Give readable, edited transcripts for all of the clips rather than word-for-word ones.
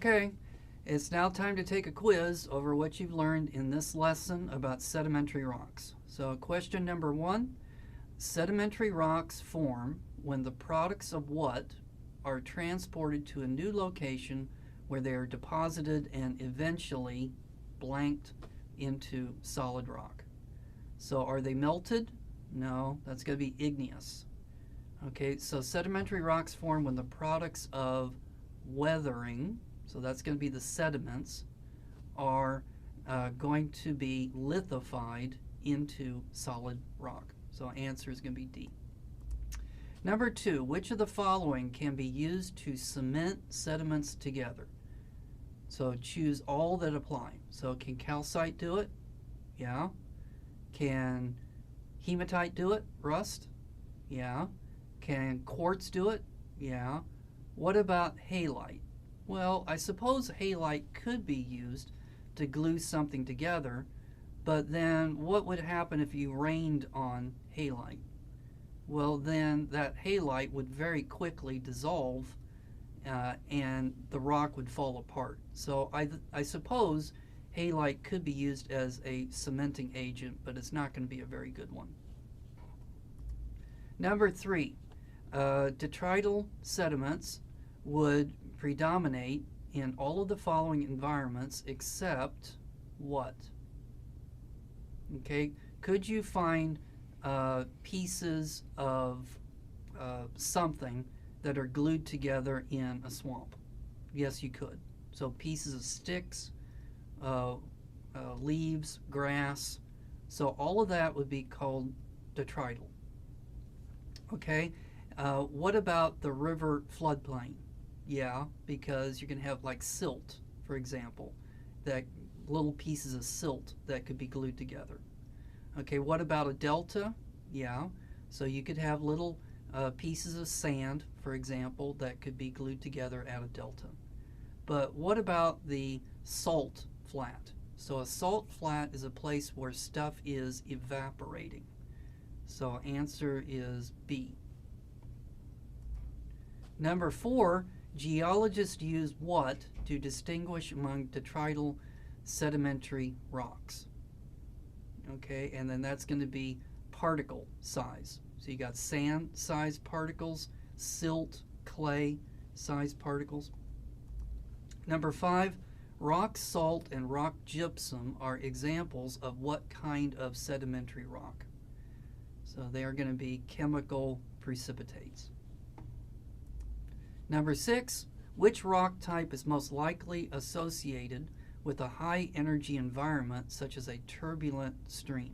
Okay, it's now time to take a quiz over what you've learned in this lesson about sedimentary rocks. So question number 1, sedimentary rocks form when the products of what are transported to a new location where they are deposited and eventually blanked into solid rock. So are they melted? No, that's going to be igneous. Okay, so sedimentary rocks form when the products of weathering, so that's going to be the sediments, are going to be lithified into solid rock. So answer is going to be D. Number 2, which of the following can be used to cement sediments together? So choose all that apply. So can calcite do it? Yeah. Can hematite do it? Rust? Yeah. Can quartz do it? Yeah. What about halite? Well, I suppose halite could be used to glue something together, but then what would happen if you rained on halite? Well, then that halite would very quickly dissolve and the rock would fall apart. So I suppose halite could be used as a cementing agent, but it's not going to be a very good one. Number 3, detrital sediments would predominate in all of the following environments except what? Okay, could you find pieces of something that are glued together in a swamp? Yes, you could. So pieces of sticks, leaves, grass. So all of that would be called detrital. Okay, what about the river floodplain? Yeah, because you can have like silt, for example, that little pieces of silt that could be glued together. Okay, what about a delta? Yeah, so you could have little pieces of sand, for example, that could be glued together at a delta. But what about the salt flat? So a salt flat is a place where stuff is evaporating. So answer is B. Number 4, geologists use what to distinguish among detrital sedimentary rocks? Okay, and then that's going to be particle size. So you got sand size particles, silt, clay size particles. Number 5, rock salt and rock gypsum are examples of what kind of sedimentary rock? So they are going to be chemical precipitates. Number 6, which rock type is most likely associated with a high energy environment such as a turbulent stream?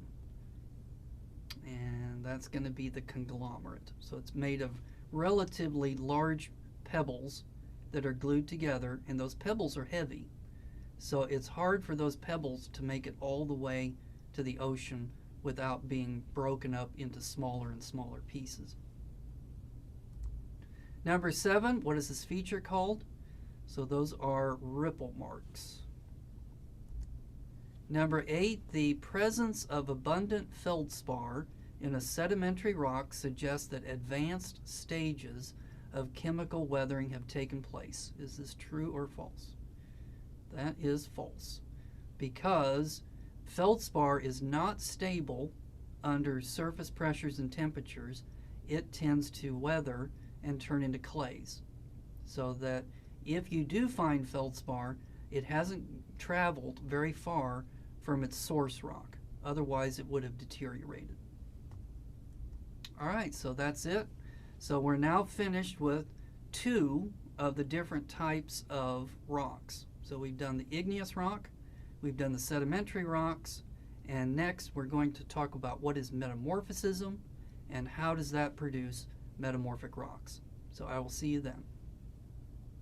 And that's going to be the conglomerate. So it's made of relatively large pebbles that are glued together, and those pebbles are heavy. So it's hard for those pebbles to make it all the way to the ocean without being broken up into smaller and smaller pieces. Number 7, what is this feature called? So those are ripple marks. Number 8, the presence of abundant feldspar in a sedimentary rock suggests that advanced stages of chemical weathering have taken place. Is this true or false? That is false, because feldspar is not stable under surface pressures and temperatures. It tends to weather and turn into clays. So that if you do find feldspar, it hasn't traveled very far from its source rock. Otherwise, it would have deteriorated. All right, so that's it. So we're now finished with 2 of the different types of rocks. So we've done the igneous rock, we've done the sedimentary rocks, and next we're going to talk about what is metamorphism and how does that produce metamorphic rocks. So I will see you then.